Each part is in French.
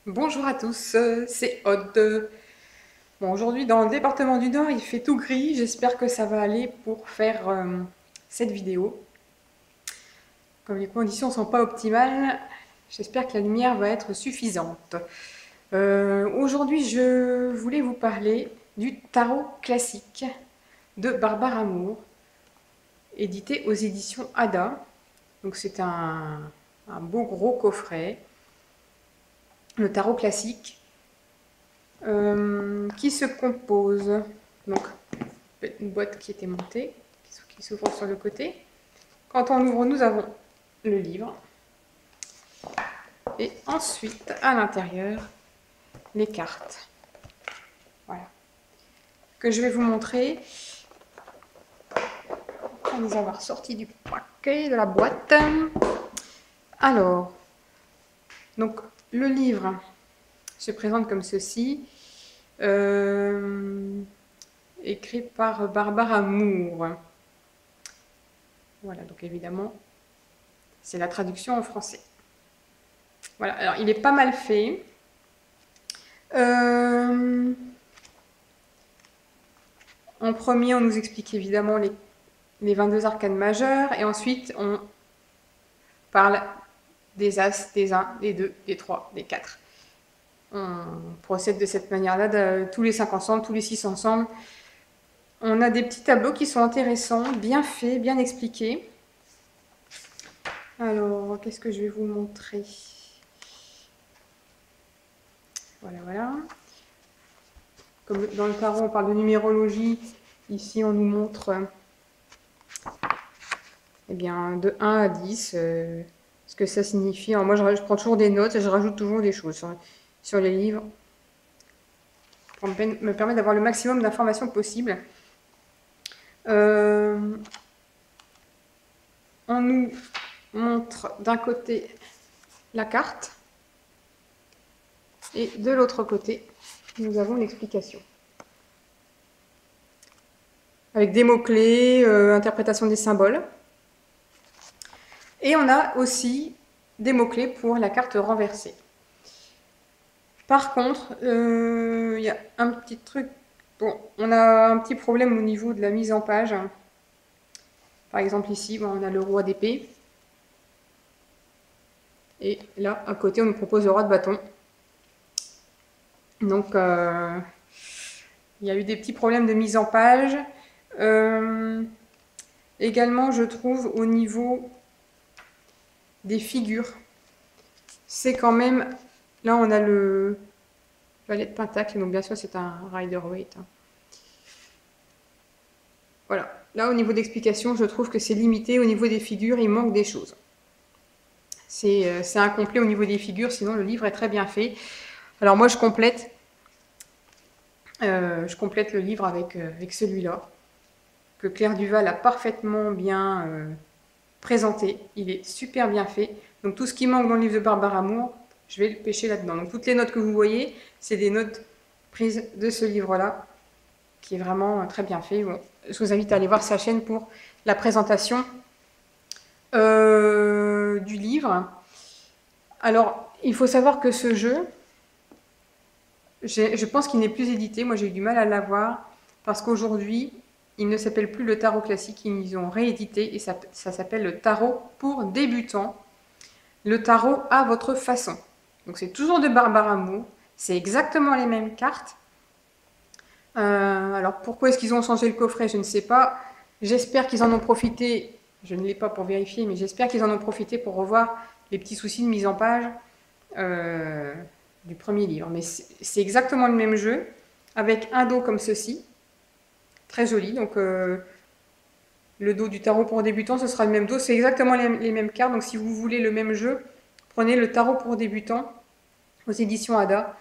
Bonjour à tous, c'est Aude. Bon, aujourd'hui dans le département du Nord, il fait tout gris. J'espère que ça va aller pour faire cette vidéo. Comme les conditions ne sont pas optimales, j'espère que la lumière va être suffisante. Aujourd'hui, je voulais vous parler du tarot classique de Barbare Amour, édité aux éditions Ada. Donc c'est un beau gros coffret. Le tarot classique qui se compose donc une boîte qui était montée, qui s'ouvre sur le côté. Quand on l'ouvre, nous avons le livre. Et ensuite, à l'intérieur, les cartes. Voilà. Que je vais vous montrer. Après les avoir sortis du paquet, de la boîte. Alors, donc le livre se présente comme ceci. Écrit par Barbare Amour. Voilà, donc évidemment, c'est la traduction en français. Voilà, alors il est pas mal fait. En premier, on nous explique évidemment les 22 arcanes majeures, et ensuite on parle des As, des 1, des 2, des 3, des 4. On procède de cette manière-là, tous les 5 ensemble, tous les 6 ensemble. On a des petits tableaux qui sont intéressants, bien faits, bien expliqués. Alors, qu'est-ce que je vais vous montrer? Voilà, voilà. Comme dans le tarot, on parle de numérologie, ici on nous montre eh bien, de 1 à 10 ce que ça signifie. Alors moi, je prends toujours des notes et je rajoute toujours des choses sur les livres pour me permettre d'avoir le maximum d'informations possible. On nous montre d'un côté la carte et de l'autre côté, nous avons l'explication. Avec des mots-clés, interprétation des symboles. Et on a aussi des mots-clés pour la carte renversée. Par contre, il y a un petit truc. Bon, on a un petit problème au niveau de la mise en page. Par exemple, ici, bon, on a le roi d'épée. Et là, à côté, on nous propose le roi de bâton. Donc, il y a eu des petits problèmes de mise en page. Également, je trouve au niveau des figures, c'est quand même. Là, on a le valet de pentacle, donc bien sûr, c'est un Rider-Waite. Voilà. Là, au niveau d'explication, je trouve que c'est limité. Au niveau des figures, il manque des choses. C'est incomplet au niveau des figures, sinon le livre est très bien fait. Alors moi, je complète le livre avec celui-là, que Claire Duval a parfaitement bien présenté. Il est super bien fait. Donc tout ce qui manque dans le livre de Barbare Amour, je vais le pêcher là-dedans. Donc toutes les notes que vous voyez, c'est des notes prises de ce livre-là, qui est vraiment très bien fait. Bon, je vous invite à aller voir sa chaîne pour la présentation du livre. Alors, il faut savoir que ce jeu, je pense qu'il n'est plus édité. Moi, j'ai eu du mal à l'avoir parce qu'aujourd'hui, il ne s'appelle plus le tarot classique. Ils ont réédité et ça s'appelle le tarot pour débutants. Le tarot à votre façon. Donc, c'est toujours de Barbare Amour. C'est exactement les mêmes cartes. Alors, pourquoi est-ce qu'ils ont changé le coffret? Je ne sais pas. J'espère qu'ils en ont profité. Je ne l'ai pas pour vérifier, mais j'espère qu'ils en ont profité pour revoir les petits soucis de mise en page du premier livre. Mais c'est exactement le même jeu, avec un dos comme ceci, très joli. Donc le dos du tarot pour débutants, ce sera le même dos. C'est exactement les mêmes cartes. Donc si vous voulez le même jeu, prenez le tarot pour débutants aux éditions Ada.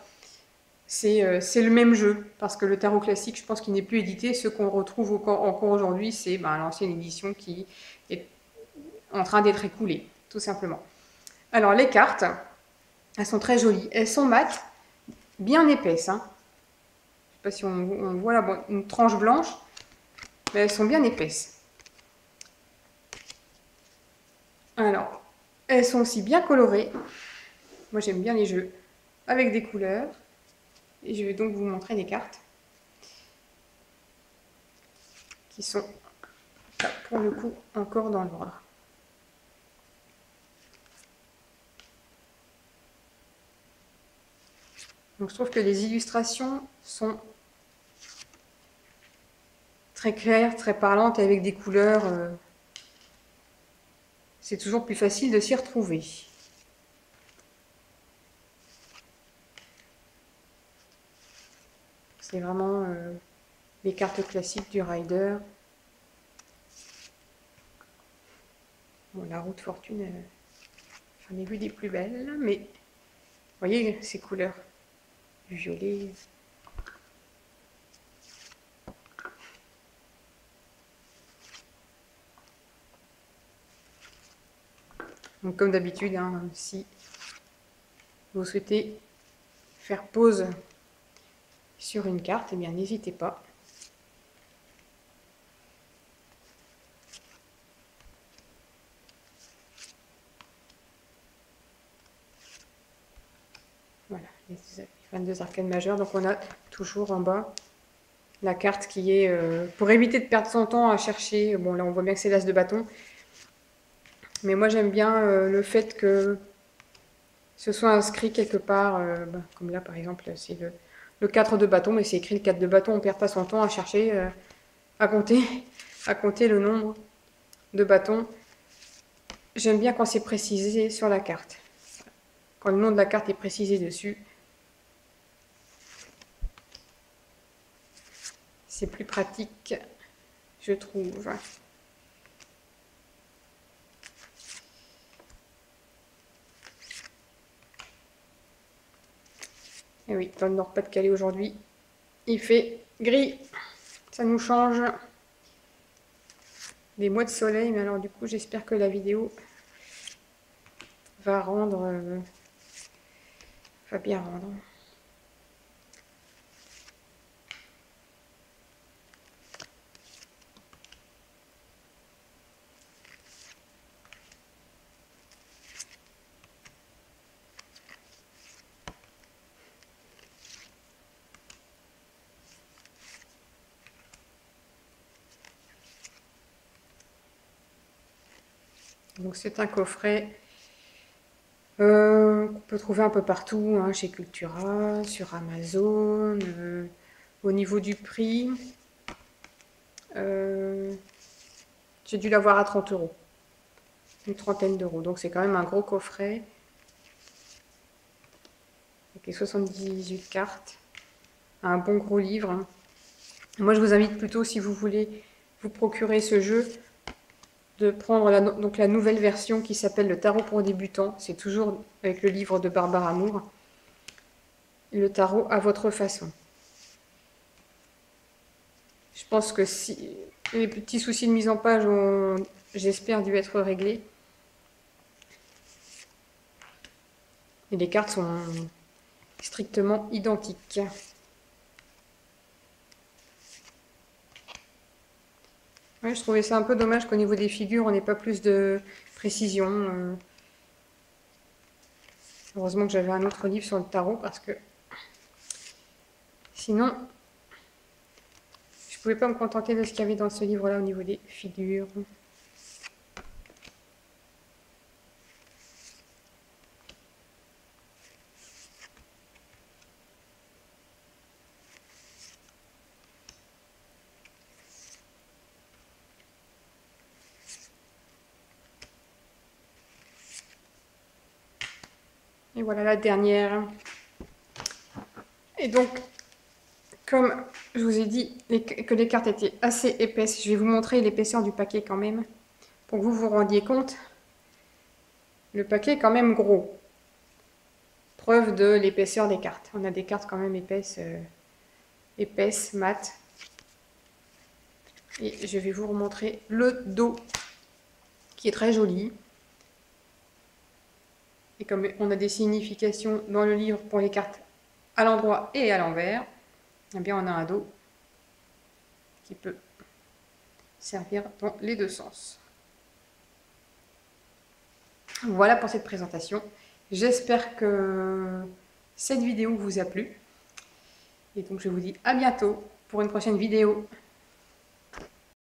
C'est le même jeu, parce que le tarot classique, je pense qu'il n'est plus édité. Ce qu'on retrouve encore aujourd'hui, c'est l'ancienne édition qui est en train d'être écoulée, tout simplement. Alors les cartes, elles sont très jolies. Elles sont mates, bien épaisses. Je ne sais pas si on voit là, une tranche blanche, mais elles sont bien épaisses. Alors, elles sont aussi bien colorées. Moi, j'aime bien les jeux avec des couleurs. Et je vais donc vous montrer les cartes qui sont pour le coup encore dans l'ordre. Donc je trouve que les illustrations sont très claires, très parlantes, avec des couleurs. C'est toujours plus facile de s'y retrouver. C'est vraiment les cartes classiques du Rider. Bon, la roue de fortune, j'en ai vu des plus belles, mais vous voyez ces couleurs, du violet. Donc comme d'habitude, hein, si vous souhaitez faire pause sur une carte, eh bien n'hésitez pas. Voilà, les 22 arcanes majeures. Donc on a toujours en bas la carte qui est... pour éviter de perdre son temps à chercher, bon là on voit bien que c'est l'as de bâton, mais moi j'aime bien le fait que ce soit inscrit quelque part, comme là par exemple c'est le 4 de bâton, mais c'est écrit le 4 de bâton, on ne perd pas son temps à chercher, à compter le nombre de bâtons. J'aime bien quand c'est précisé sur la carte, quand le nom de la carte est précisé dessus. C'est plus pratique, je trouve. Et oui, dans le Nord-Pas-de-Calais aujourd'hui, il fait gris. Ça nous change des mois de soleil. Mais alors du coup, j'espère que la vidéo va rendre... va bien rendre. Donc c'est un coffret qu'on peut trouver un peu partout, hein, chez Cultura, sur Amazon. Au niveau du prix, j'ai dû l'avoir à 30 €. Une trentaine d'euros. Donc c'est quand même un gros coffret. Avec les 78 cartes. Un bon gros livre. Moi je vous invite plutôt, si vous voulez vous procurer ce jeu, de prendre donc la nouvelle version qui s'appelle le tarot pour débutants. C'est toujours avec le livre de Barbara Amour. Le tarot à votre façon. Je pense que si les petits soucis de mise en page ont, j'espère, dû être réglés. Et les cartes sont strictement identiques. Ouais, je trouvais ça un peu dommage qu'au niveau des figures, on n'ait pas plus de précision. Heureusement que j'avais un autre livre sur le tarot, parce que sinon, je ne pouvais pas me contenter de ce qu'il y avait dans ce livre-là au niveau des figures. Et voilà la dernière. Et donc, comme je vous ai dit que les cartes étaient assez épaisses, je vais vous montrer l'épaisseur du paquet quand même, pour que vous vous rendiez compte. Le paquet est quand même gros. Preuve de l'épaisseur des cartes. On a des cartes quand même épaisses, mates. Et je vais vous remontrer le dos, qui est très joli. Et comme on a des significations dans le livre pour les cartes à l'endroit et à l'envers, eh bien on a un dos qui peut servir dans les deux sens. Voilà pour cette présentation. J'espère que cette vidéo vous a plu. Et donc je vous dis à bientôt pour une prochaine vidéo.